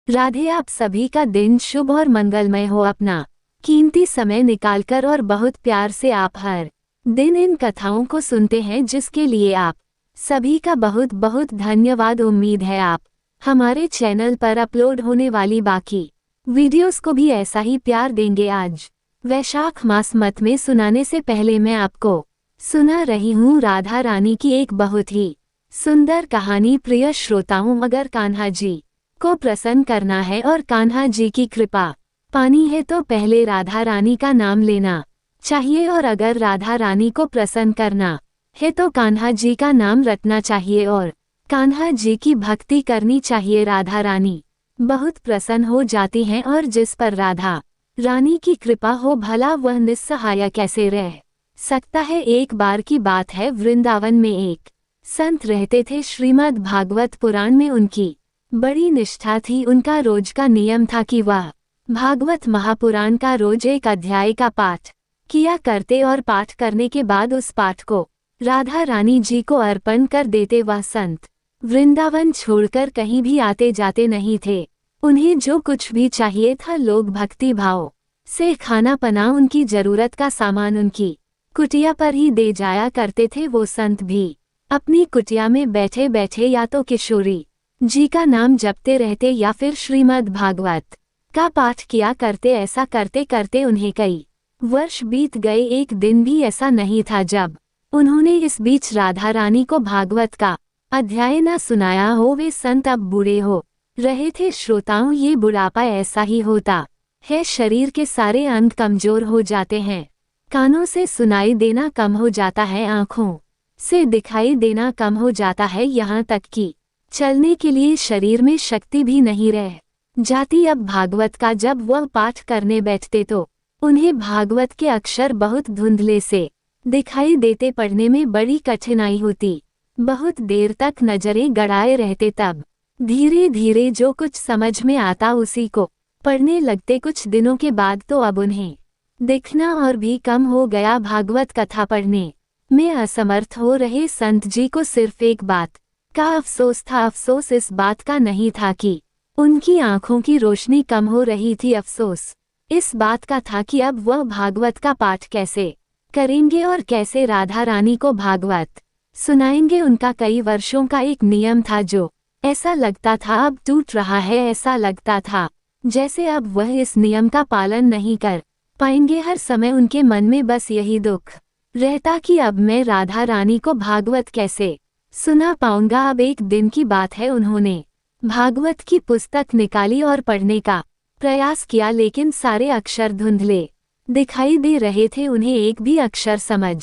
राधे। आप सभी का दिन शुभ और मंगलमय हो। अपना कीमती समय निकालकर और बहुत प्यार से आप हर दिन इन कथाओं को सुनते हैं, जिसके लिए आप सभी का बहुत बहुत धन्यवाद। उम्मीद है आप हमारे चैनल पर अपलोड होने वाली बाकी वीडियोस को भी ऐसा ही प्यार देंगे। आज वैशाख मास मत में सुनाने से पहले मैं आपको सुना रही हूँ राधा रानी की एक बहुत ही सुंदर कहानी। प्रिय श्रोताओं, अगर कान्हा जी को प्रसन्न करना है और कान्हा जी की कृपा पानी है तो पहले राधा रानी का नाम लेना चाहिए, और अगर राधा रानी को प्रसन्न करना है तो कान्हा जी का नाम रटना चाहिए और कान्हा जी की भक्ति करनी चाहिए। राधा रानी बहुत प्रसन्न हो जाती हैं, और जिस पर राधा रानी की कृपा हो भला वह निस्सहाय कैसे रह सकता है। एक बार की बात है, वृंदावन में एक संत रहते थे। श्रीमद् भागवत पुराण में उनकी बड़ी निष्ठा थी। उनका रोज का नियम था कि वह भागवत महापुराण का रोज एक अध्याय का पाठ किया करते, और पाठ करने के बाद उस पाठ को राधा रानी जी को अर्पण कर देते। वह संत वृंदावन छोड़कर कहीं भी आते जाते नहीं थे। उन्हें जो कुछ भी चाहिए था, लोग भक्ति भाव से खाना पना, उनकी जरूरत का सामान उनकी कुटिया पर ही दे जाया करते थे। वो संत भी अपनी कुटिया में बैठे बैठे या तो किशोरी जी का नाम जपते रहते या फिर श्रीमद् भागवत का पाठ किया करते। ऐसा करते करते उन्हें कई वर्ष बीत गए। एक दिन भी ऐसा नहीं था जब उन्होंने इस बीच राधा रानी को भागवत का अध्याय न सुनाया हो। वे संत अब बूढ़े हो रहे थे। श्रोताओं, ये बुढ़ापा ऐसा ही होता है। शरीर के सारे अंग कमजोर हो जाते हैं। कानों से सुनाई देना कम हो जाता है, आँखों से दिखाई देना कम हो जाता है, यहाँ तक कि चलने के लिए शरीर में शक्ति भी नहीं रह जाती। अब भागवत का जब वह पाठ करने बैठते तो उन्हें भागवत के अक्षर बहुत धुंधले से दिखाई देते। पढ़ने में बड़ी कठिनाई होती। बहुत देर तक नजरें गड़ाए रहते। तब धीरे धीरे जो कुछ समझ में आता उसी को पढ़ने लगते। कुछ दिनों के बाद तो अब उन्हें दिखना और भी कम हो गया। भागवत कथा पढ़ने में असमर्थ हो रहे संत जी को सिर्फ एक बात का अफसोस था। अफसोस इस बात का नहीं था कि उनकी आंखों की रोशनी कम हो रही थी। अफसोस इस बात का था कि अब वह भागवत का पाठ कैसे करेंगे और कैसे राधा रानी को भागवत सुनाएंगे। उनका कई वर्षों का एक नियम था, जो ऐसा लगता था अब टूट रहा है। ऐसा लगता था जैसे अब वह इस नियम का पालन नहीं कर पाएंगे। हर समय उनके मन में बस यही दुख रहता कि अब मैं राधा रानी को भागवत कैसे सुना पाऊंगा। अब एक दिन की बात है, उन्होंने भागवत की पुस्तक निकाली और पढ़ने का प्रयास किया, लेकिन सारे अक्षर धुंधले दिखाई दे रहे थे। उन्हें एक भी अक्षर समझ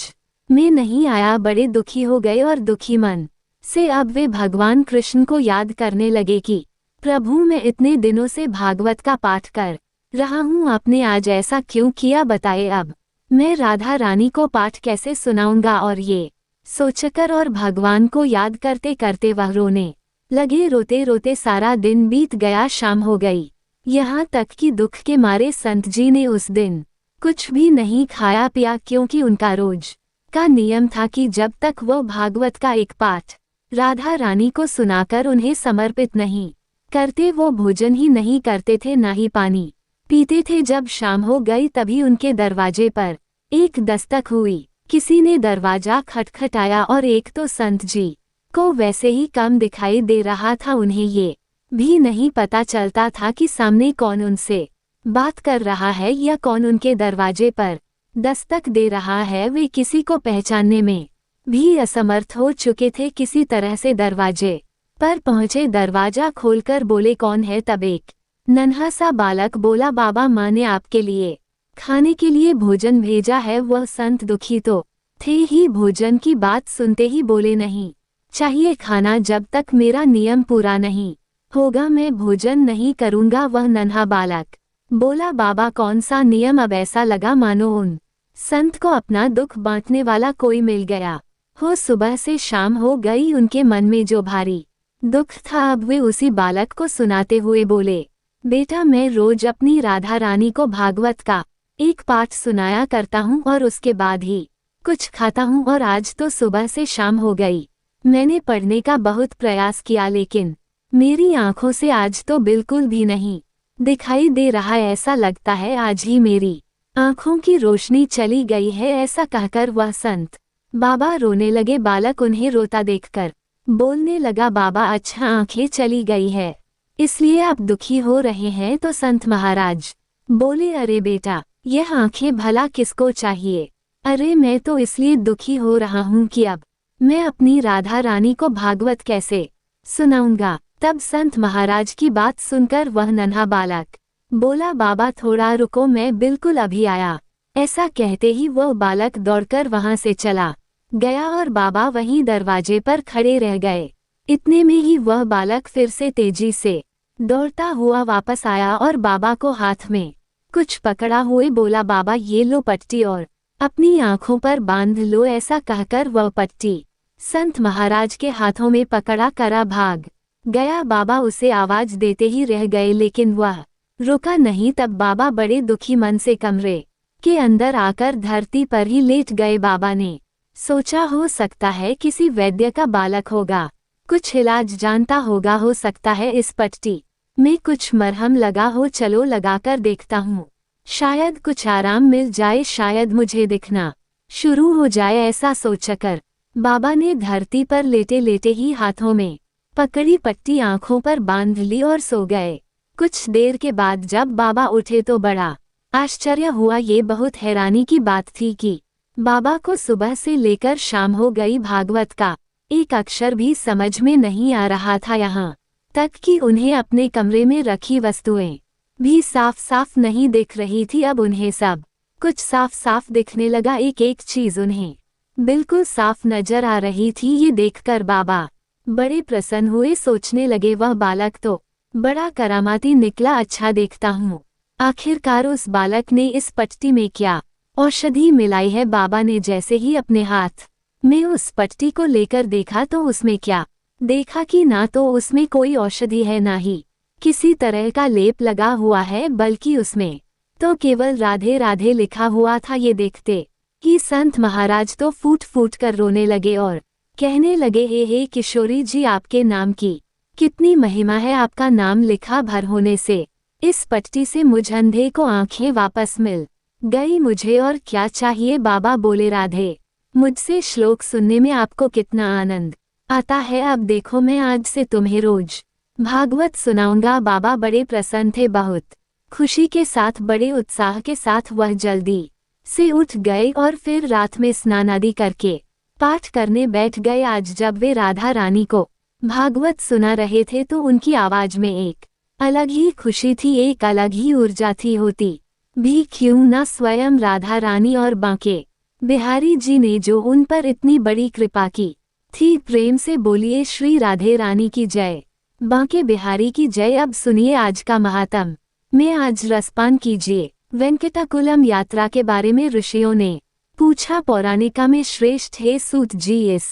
में नहीं आया। बड़े दुखी हो गए और दुखी मन से अब वे भगवान कृष्ण को याद करने लगे कि प्रभु, मैं इतने दिनों से भागवत का पाठ कर रहा हूँ, आपने आज ऐसा क्यों किया बताए। अब मैं राधा रानी को पाठ कैसे सुनाऊंगा। और ये सोचकर और भगवान को याद करते करते वह रोने लगे। रोते रोते सारा दिन बीत गया। शाम हो गई, यहाँ तक कि दुख के मारे संत जी ने उस दिन कुछ भी नहीं खाया पिया, क्योंकि उनका रोज का नियम था कि जब तक वह भागवत का एक पाठ राधा रानी को सुनाकर उन्हें समर्पित नहीं करते, वो भोजन ही नहीं करते थे, ना ही पानी पीते थे। जब शाम हो गई तभी उनके दरवाजे पर एक दस्तक हुई। किसी ने दरवाजा खटखटाया और एक तो संत जी को वैसे ही कम दिखाई दे रहा था। उन्हें ये भी नहीं पता चलता था कि सामने कौन उनसे बात कर रहा है या कौन उनके दरवाजे पर दस्तक दे रहा है। वे किसी को पहचानने में भी असमर्थ हो चुके थे। किसी तरह से दरवाजे पर पहुंचे, दरवाजा खोलकर बोले, कौन है। तब एक नन्हा सा बालक बोला, बाबा, माँ ने आपके लिए खाने के लिए भोजन भेजा है। वह संत दुखी तो थे ही, भोजन की बात सुनते ही बोले, नहीं चाहिए खाना, जब तक मेरा नियम पूरा नहीं होगा मैं भोजन नहीं करूंगा। वह नन्हा बालक बोला, बाबा, कौन सा नियम। अब ऐसा लगा मानो उन संत को अपना दुख बांटने वाला कोई मिल गया हो। सुबह से शाम हो गई, उनके मन में जो भारी दुख था अब वे उसी बालक को सुनाते हुए बोले, बेटा, मैं रोज अपनी राधा रानी को भागवत का एक पाठ सुनाया करता हूँ और उसके बाद ही कुछ खाता हूँ, और आज तो सुबह से शाम हो गई। मैंने पढ़ने का बहुत प्रयास किया, लेकिन मेरी आंखों से आज तो बिल्कुल भी नहीं दिखाई दे रहा, ऐसा लगता है आज ही मेरी आंखों की रोशनी चली गई है। ऐसा कहकर वह संत बाबा रोने लगे। बालक उन्हें रोता देखकर बोलने लगा, बाबा अच्छा आंखें चली गई है इसलिए आप दुखी हो रहे हैं? तो संत महाराज बोले, अरे बेटा, यह आंखें भला किसको चाहिए? अरे मैं तो इसलिए दुखी हो रहा हूँ कि अब मैं अपनी राधा रानी को भागवत कैसे सुनाऊंगा। तब संत महाराज की बात सुनकर वह नन्हा बालक बोला, बाबा थोड़ा रुको, मैं बिल्कुल अभी आया। ऐसा कहते ही वह बालक दौड़कर वहां से चला गया और बाबा वहीं दरवाजे पर खड़े रह गए। इतने में ही वह बालक फिर से तेजी से दौड़ता हुआ वापस आया और बाबा को हाथ में कुछ पकड़ा हुए बोला, बाबा ये लो पट्टी और अपनी आंखों पर बांध लो। ऐसा कहकर वह पट्टी संत महाराज के हाथों में पकड़ा करा भाग गया। बाबा उसे आवाज देते ही रह गए लेकिन वह रुका नहीं। तब बाबा बड़े दुखी मन से कमरे के अंदर आकर धरती पर ही लेट गए। बाबा ने सोचा हो सकता है किसी वैद्य का बालक होगा, कुछ इलाज जानता होगा, हो सकता है इस पट्टी में कुछ मरहम लगा हो, चलो लगाकर देखता हूँ, शायद कुछ आराम मिल जाए, शायद मुझे दिखना शुरू हो जाए। ऐसा सोचकर बाबा ने धरती पर लेटे लेटे ही हाथों में पकड़ी पट्टी आंखों पर बांध ली और सो गए। कुछ देर के बाद जब बाबा उठे तो बड़ा आश्चर्य हुआ। ये बहुत हैरानी की बात थी कि बाबा को सुबह से लेकर शाम हो गई, भागवत का एक अक्षर भी समझ में नहीं आ रहा था, यहाँ तक कि उन्हें अपने कमरे में रखी वस्तुएं भी साफ साफ नहीं दिख रही थी। अब उन्हें सब कुछ साफ साफ दिखने लगा, एक एक चीज उन्हें बिल्कुल साफ नजर आ रही थी। ये देखकर बाबा बड़े प्रसन्न हुए, सोचने लगे वह बालक तो बड़ा करामाती निकला, अच्छा देखता हूँ आखिरकार उस बालक ने इस पट्टी में क्या औषधि मिलाई है। बाबा ने जैसे ही अपने हाथ में उस पट्टी को लेकर देखा तो उसमें क्या देखा कि ना तो उसमें कोई औषधि है, ना ही किसी तरह का लेप लगा हुआ है, बल्कि उसमें तो केवल राधे राधे लिखा हुआ था। ये देखते ही संत महाराज तो फूट फूट कर रोने लगे और कहने लगे, हे किशोरी जी, आपके नाम की कितनी महिमा है, आपका नाम लिखा भर होने से इस पट्टी से मुझ अंधे को आंखें वापस मिल गई, मुझे और क्या चाहिए। बाबा बोले, राधे, मुझसे श्लोक सुनने में आपको कितना आनंद आता है, अब देखो मैं आज से तुम्हें रोज भागवत सुनाऊंगा। बाबा बड़े प्रसन्न थे, बहुत खुशी के साथ, बड़े उत्साह के साथ वह जल्दी से उठ गए और फिर रात में स्नान आदि करके पाठ करने बैठ गए। आज जब वे राधा रानी को भागवत सुना रहे थे तो उनकी आवाज में एक अलग ही खुशी थी, एक अलग ही ऊर्जा थी। होती भी क्यों न स्वयं राधा रानी और बांके बिहारी जी ने जो उन पर इतनी बड़ी कृपा की थी। प्रेम से बोलिए श्री राधे रानी की जय, बांके बिहारी की जय। अब सुनिए आज का महात्म में, आज रसपान कीजिए। वेंकटाकुलम यात्रा के बारे में ऋषियों ने पूछा, पौराणिका में श्रेष्ठ है सूत जी, इस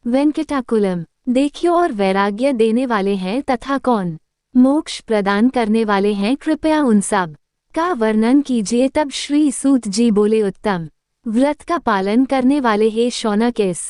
वेंकटाकुलम देखियो और वैराग्य देने वाले हैं तथा कौन मोक्ष प्रदान करने वाले हैं, कृपया उन सब का वर्णन कीजिए। तब श्री सूत जी बोले, उत्तम व्रत का पालन करने वाले हे शौनक, इस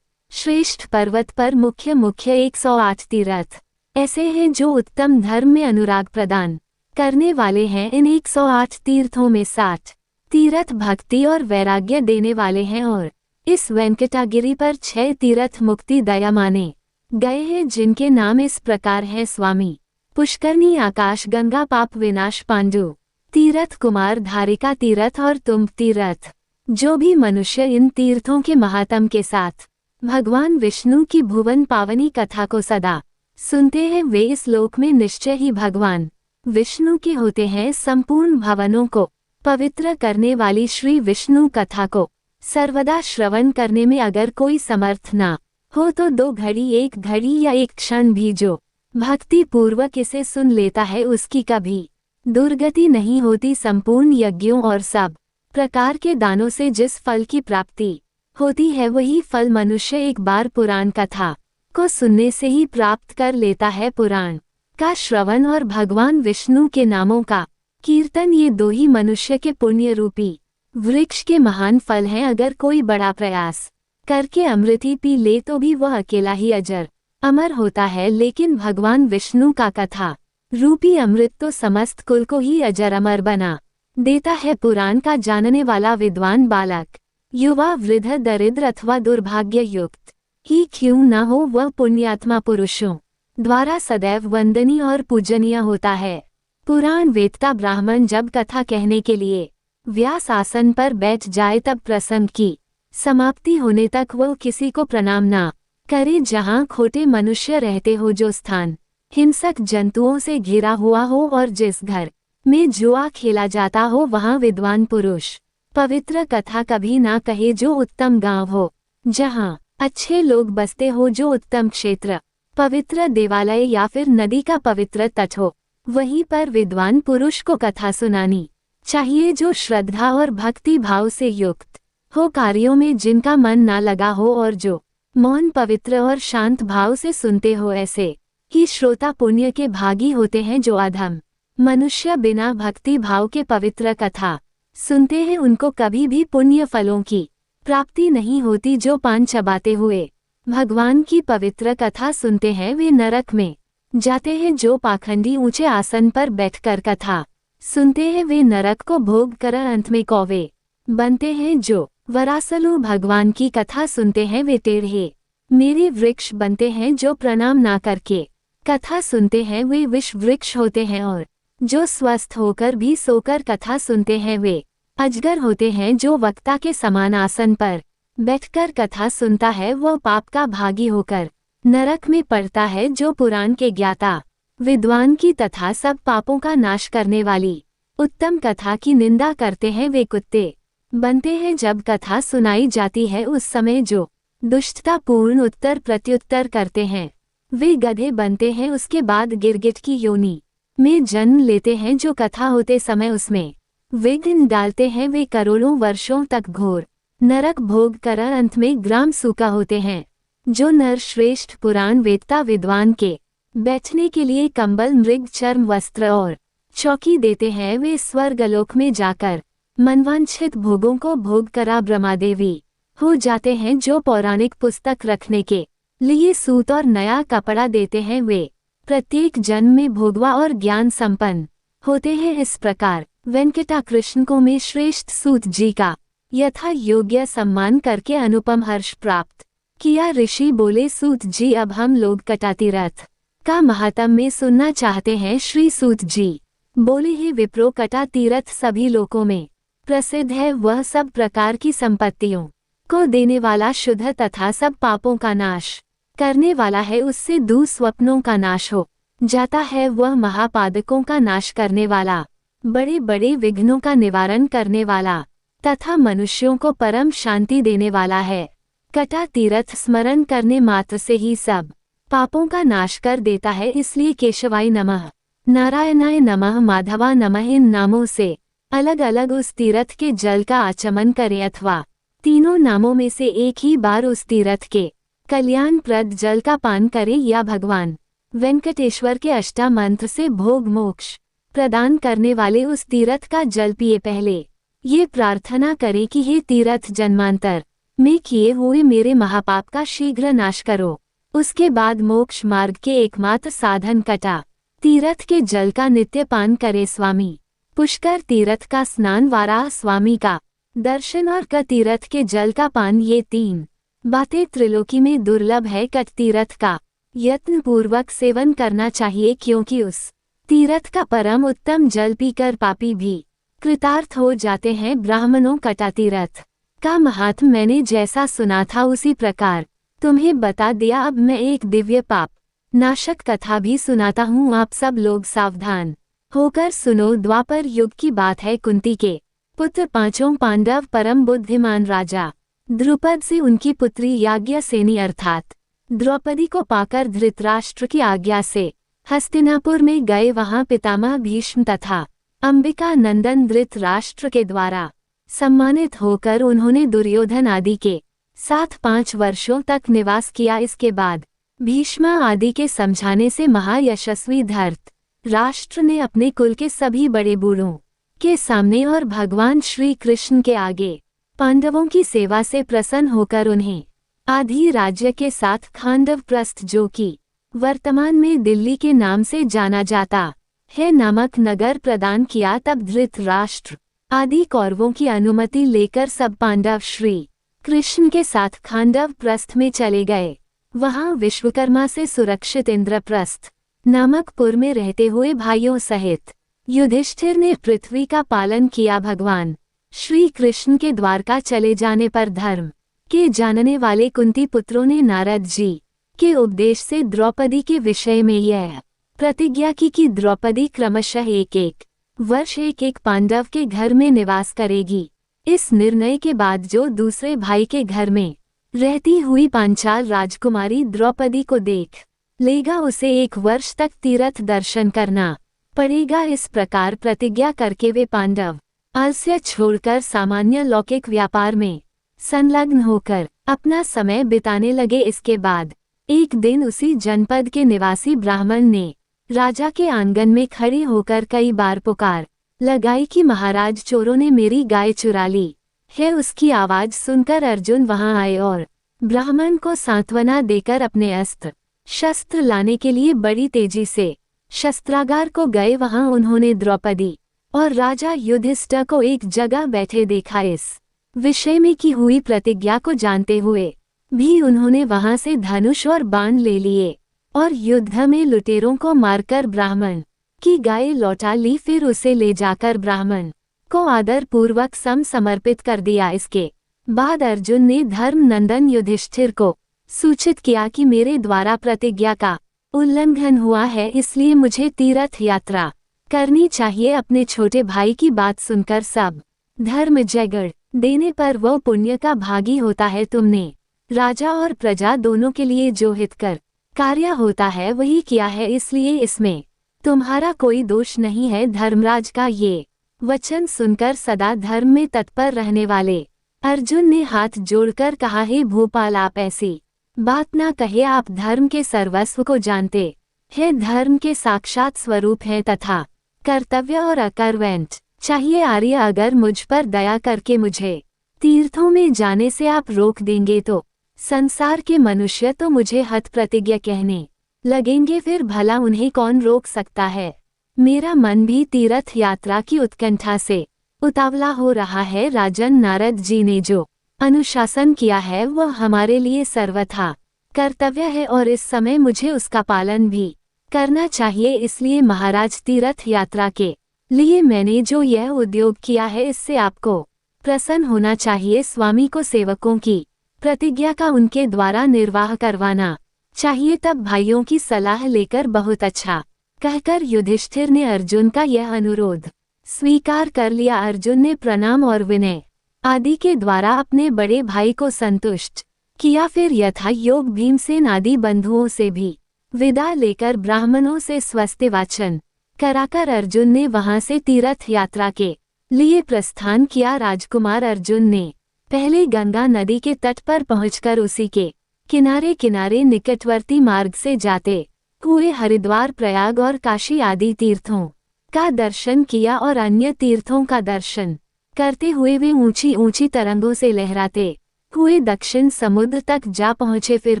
श्रेष्ठ पर्वत पर मुख्य 108 तीर्थ ऐसे हैं जो उत्तम धर्म में अनुराग प्रदान करने वाले हैं। इन 108 तीर्थों में 60 तीर्थ भक्ति और वैराग्य देने वाले हैं और इस वेंकटागिरी पर 6 तीर्थ मुक्ति दया माने गए हैं, जिनके नाम इस प्रकार हैं, स्वामी पुष्करनी, आकाश गंगा, पाप विनाश, पांडु तीर्थ, कुमार धारिका तीर्थ और तुम तीर्थ। जो भी मनुष्य इन तीर्थों के महात्म के साथ भगवान विष्णु की भुवन पावनी कथा को सदा सुनते हैं, वे इस लोक में निश्चय ही भगवान विष्णु के होते हैं। संपूर्ण भवनों को पवित्र करने वाली श्री विष्णु कथा को सर्वदा श्रवण करने में अगर कोई समर्थ ना हो तो 2 घड़ी, 1 घड़ी या 1 क्षण भी जो भक्ति पूर्वक इसे सुन लेता है उसकी कभी दुर्गति नहीं होती। संपूर्ण यज्ञों और सब प्रकार के दानों से जिस फल की प्राप्ति होती है वही फल मनुष्य एक बार पुराण कथा को सुनने से ही प्राप्त कर लेता है। पुराण का श्रवण और भगवान विष्णु के नामों का कीर्तन, ये 2 ही मनुष्य के पुण्य रूपी वृक्ष के महान फल हैं। अगर कोई बड़ा प्रयास करके अमृत ही पी ले तो भी वह अकेला ही अजर अमर होता है, लेकिन भगवान विष्णु का कथा रूपी अमृत तो समस्त कुल को ही अजर अमर बना देता है। पुराण का जानने वाला विद्वान बालक, युवा, वृद्ध, दरिद्र अथवा दुर्भाग्य युक्त ही क्यों न हो, वह पुण्यात्मा पुरुषों द्वारा सदैव वंदनीय और पूजनीय होता है। पुराण वेदता ब्राह्मण जब कथा कहने के लिए व्यास आसन पर बैठ जाए, तब प्रसंग की समाप्ति होने तक वह किसी को प्रणाम ना करे। जहाँ खोटे मनुष्य रहते हो, जो स्थान हिंसक जंतुओं से घिरा हुआ हो और जिस घर में जुआ खेला जाता हो, वहाँ विद्वान पुरुष पवित्र कथा कभी ना कहे। जो उत्तम गांव हो, जहाँ अच्छे लोग बसते हो, जो उत्तम क्षेत्र, पवित्र देवालय या फिर नदी का पवित्र तट हो, वहीं पर विद्वान पुरुष को कथा सुनानी चाहिए। जो श्रद्धा और भक्ति भाव से युक्त हो, कार्यों में जिनका मन ना लगा हो और जो मौन, पवित्र और शांत भाव से सुनते हो, ऐसे ही श्रोता पुण्य के भागी होते हैं। जो अधम मनुष्य बिना भक्ति भाव के पवित्र कथा सुनते हैं, उनको कभी भी पुण्य फलों की प्राप्ति नहीं होती। जो पान चबाते हुए भगवान की पवित्र कथा सुनते हैं, वे नरक में जाते हैं। जो पाखंडी ऊंचे आसन पर बैठकर कथा सुनते हैं, वे नरक को भोग कर अंत में कौवे बनते हैं। जो वरासलु भगवान की कथा सुनते हैं, वे टेढ़े मेरे वृक्ष बनते हैं। जो प्रणाम ना करके कथा सुनते हैं, वे विष वृक्ष होते हैं। और जो स्वस्थ होकर भी सोकर कथा सुनते हैं, वे अजगर होते हैं। जो वक्ता के समान आसन पर बैठकर कथा सुनता है, वह पाप का भागी होकर नरक में पड़ता है। जो पुराण के ज्ञाता विद्वान की तथा सब पापों का नाश करने वाली उत्तम कथा की निंदा करते हैं, वे कुत्ते बनते हैं। जब कथा सुनाई जाती है, उस समय जो दुष्टता पूर्ण उत्तर प्रत्युत्तर करते हैं, वे गधे बनते हैं। उसके बाद गिरगिट की योनि में जन्म लेते हैं। जो कथा होते समय उसमें विघ्न डालते हैं, वे करोड़ों वर्षों तक घोर नरक भोग कर अंत में ग्राम सूखा होते हैं। जो नर श्रेष्ठ पुराण वेदता विद्वान के बैठने के लिए कंबल, मृग चर्म वस्त्र और चौकी देते हैं, वे स्वर्गलोक में जाकर मनवांछित भोगों को भोग करा ब्रह्मादेवी हो जाते हैं। जो पौराणिक पुस्तक रखने के लिए सूत और नया कपड़ा देते हैं, वे प्रत्येक जन्म में भोगवा और ज्ञान संपन्न होते हैं। इस प्रकार वेंकटाकृष्ण को में श्रेष्ठ सूत जी का यथा योग्य सम्मान करके अनुपम हर्ष प्राप्त किया। ऋषि बोले, सूत जी, अब हम लोग कटा तीरथ का महात्म में सुनना चाहते हैं। श्री सूत जी बोले, हे विप्रो, कटा तीरथ सभी लोकों में प्रसिद्ध है। वह सब प्रकार की संपत्तियों को देने वाला, शुद्ध तथा सब पापों का नाश करने वाला है। उससे दुस्वप्नों का नाश हो जाता है। वह महापादकों का नाश करने वाला, बड़े बड़े विघ्नों का निवारण करने वाला तथा मनुष्यों को परम शांति देने वाला है। कटा तीर्थ स्मरण करने मात्र से ही सब पापों का नाश कर देता है। इसलिए केशवाय नमः, नारायणाय नमः, माधवा नमः, इन नामों से अलग अलग उस तीर्थ के जल का आचमन करें, अथवा तीनों नामों में से एक ही बार उस तीर्थ के कल्याणप्रद जल का पान करें, या भगवान वेंकटेश्वर के अष्टा मंत्र से भोग मोक्ष प्रदान करने वाले उस तीर्थ का जल पिए। पहले ये प्रार्थना करें कि हे तीर्थ, जन्मांतर में किए हुए मेरे महापाप का शीघ्र नाश करो। उसके बाद मोक्ष मार्ग के एकमात्र साधन कटा तीर्थ के जल का नित्य पान करे। स्वामी पुष्कर तीर्थ का स्नान, वाराह स्वामी का दर्शन और क तीर्थ के जल का पान, ये तीन बातें त्रिलोकी में दुर्लभ है। कट तीर्थ का यत्न पूर्वक सेवन करना चाहिए, क्योंकि उस तीर्थ का परम उत्तम जल पीकर पापी भी कृतार्थ हो जाते हैं। ब्राह्मणों, कटा तीर्थ का महात्म मैंने जैसा सुना था उसी प्रकार तुम्हें बता दिया। अब मैं एक दिव्य पाप नाशक कथा भी सुनाता हूँ, आप सब लोग सावधान होकर सुनो। द्वापर युग की बात है। कुंती के पुत्र पांचों पांडव परम बुद्धिमान राजा द्रुपद से उनकी पुत्री याज्ञसेनी अर्थात द्रौपदी को पाकर धृतराष्ट्र की आज्ञा से हस्तिनापुर में गए। वहां पितामह भीष्म तथा अंबिका नंदन धृतराष्ट्र के द्वारा सम्मानित होकर उन्होंने दुर्योधन आदि के साथ 5 वर्षों तक निवास किया। इसके बाद भीष्म आदि के समझाने से महायशस्वी धृतराष्ट्र ने अपने कुल के सभी बड़े बूढ़ों के सामने और भगवान श्री कृष्ण के आगे पांडवों की सेवा से प्रसन्न होकर उन्हें आधी राज्य के साथ खांडव प्रस्थ, जो कि वर्तमान में दिल्ली के नाम से जाना जाता है, नामक नगर प्रदान किया। तब धृतराष्ट्र आदि कौरवों की अनुमति लेकर सब पांडव श्री कृष्ण के साथ खांडव प्रस्थ में चले गए। वहां विश्वकर्मा से सुरक्षित इंद्रप्रस्थ नामक पुर में रहते हुए भाइयों सहित युधिष्ठिर ने पृथ्वी का पालन किया। भगवान श्री कृष्ण के द्वारका चले जाने पर धर्म के जानने वाले कुंती पुत्रों ने नारद जी के उपदेश से द्रौपदी के विषय में यह प्रतिज्ञा की कि द्रौपदी क्रमशः एक एक वर्ष एक एक पांडव के घर में निवास करेगी। इस निर्णय के बाद जो दूसरे भाई के घर में रहती हुई पांचाल राजकुमारी द्रौपदी को देख लेगा, उसे 1 वर्ष तक तीर्थ दर्शन करना पड़ेगा। इस प्रकार प्रतिज्ञा करके वे पांडव आलस्य छोड़कर सामान्य लौकिक व्यापार में संलग्न होकर अपना समय बिताने लगे। इसके बाद एक दिन उसी जनपद के निवासी ब्राह्मण ने राजा के आंगन में खड़े होकर कई बार पुकार लगाई कि महाराज, चोरों ने मेरी गाय चुरा ली है। उसकी आवाज सुनकर अर्जुन वहां आए और ब्राह्मण को सांत्वना देकर अपने अस्त्र शस्त्र लाने के लिए बड़ी तेजी से शस्त्रागार को गए। वहां उन्होंने द्रौपदी और राजा युधिष्ठिर को एक जगह बैठे देखा। इस विषय में की हुई प्रतिज्ञा को जानते हुए भी उन्होंने वहां से धनुष और बाण ले लिए और युद्ध में लुटेरों को मारकर ब्राह्मण की गाय लौटा ली। फिर उसे ले जाकर ब्राह्मण को आदर पूर्वक समर्पित कर दिया। इसके बाद अर्जुन ने धर्म नंदन युधिष्ठिर को सूचित किया कि मेरे द्वारा प्रतिज्ञा का उल्लंघन हुआ है, इसलिए मुझे तीर्थ यात्रा करनी चाहिए। अपने छोटे भाई की बात सुनकर सब धर्म जगड़ देने पर वह पुण्य का भागी होता है। तुमने राजा और प्रजा दोनों के लिए जो हितकर कार्य होता है वही किया है, इसलिए इसमें तुम्हारा कोई दोष नहीं है। धर्मराज का ये वचन सुनकर सदा धर्म में तत्पर रहने वाले अर्जुन ने हाथ जोड़कर कहा, हे भोपाल, आप ऐसी बात ना कहे। आप धर्म के सर्वस्व को जानते हैं, धर्म के साक्षात स्वरूप हैं तथा कर्तव्य और अकर्मण्य चाहिए। आर्य, अगर मुझ पर दया करके मुझे तीर्थों में जाने से आप रोक देंगे तो संसार के मनुष्य तो मुझे हठ प्रतिज्ञा कहने लगेंगे, फिर भला उन्हें कौन रोक सकता है। मेरा मन भी तीर्थ यात्रा की उत्कंठा से उतावला हो रहा है। राजन, नारद जी ने जो अनुशासन किया है वह हमारे लिए सर्वथा कर्तव्य है और इस समय मुझे उसका पालन भी करना चाहिए। इसलिए महाराज, तीर्थ यात्रा के लिए मैंने जो यह उद्योग किया है इससे आपको प्रसन्न होना चाहिए। स्वामी को सेवकों की प्रतिज्ञा का उनके द्वारा निर्वाह करवाना चाहिए। तब भाइयों की सलाह लेकर बहुत अच्छा कहकर युधिष्ठिर ने अर्जुन का यह अनुरोध स्वीकार कर लिया। अर्जुन ने प्रणाम और विनय आदि के द्वारा अपने बड़े भाई को संतुष्ट किया। फिर यथा योग भीमसेन आदि बंधुओं से भी विदा लेकर ब्राह्मणों से स्वस्ति वाचन कराकर अर्जुन ने वहां से तीर्थ यात्रा के लिए प्रस्थान किया। राजकुमार अर्जुन ने पहले गंगा नदी के तट पर पहुंचकर उसी के किनारे किनारे निकटवर्ती मार्ग से जाते हुए हरिद्वार, प्रयाग और काशी आदि तीर्थों का दर्शन किया और अन्य तीर्थों का दर्शन करते हुए वे ऊंची ऊंची तरंगों से लहराते हुए दक्षिण समुद्र तक जा पहुंचे। फिर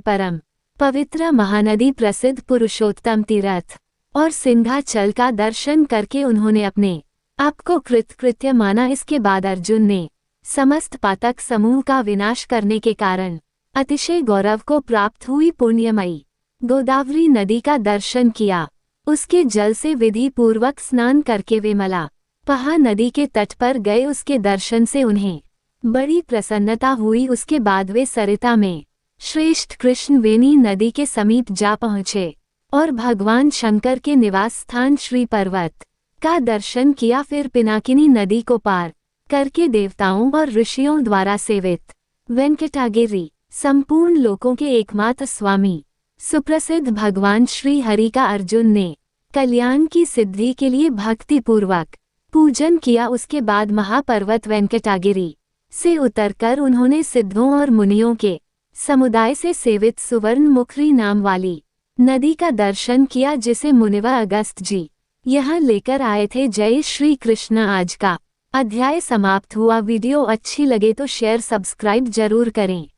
परम पवित्र महानदी प्रसिद्ध पुरुषोत्तम तीर्थ और सिंहाचल का दर्शन करके उन्होंने अपने आप को कृतकृत्य माना। इसके बाद अर्जुन ने समस्त पातक समूह का विनाश करने के कारण अतिशय गौरव को प्राप्त हुई पुण्यमयी गोदावरी नदी का दर्शन किया। उसके जल से विधि पूर्वक स्नान करके वे मलापहा नदी के तट पर गए। उसके दर्शन से उन्हें बड़ी प्रसन्नता हुई। उसके बाद वे सरिता में श्रेष्ठ कृष्णवेणी नदी के समीप जा पहुँचे और भगवान शंकर के निवास स्थान श्री पर्वत का दर्शन किया। फिर पिनाकिनी नदी को पार करके देवताओं और ऋषियों द्वारा सेवित वेंकटागिरी संपूर्ण लोकों के एकमात्र स्वामी सुप्रसिद्ध भगवान श्री हरि का अर्जुन ने कल्याण की सिद्धि के लिए भक्ति पूर्वक पूजन किया। उसके बाद महापर्वत वेंकटागिरी से उतरकर उन्होंने सिद्धों और मुनियों के समुदाय से सेवित सुवर्ण मुखरी नाम वाली नदी का दर्शन किया, जिसे मुनिवर अगस्त जी यहाँ लेकर आए थे। जय श्री कृष्ण। आज का अध्याय समाप्त हुआ। वीडियो अच्छी लगे तो शेयर सब्सक्राइब जरूर करें।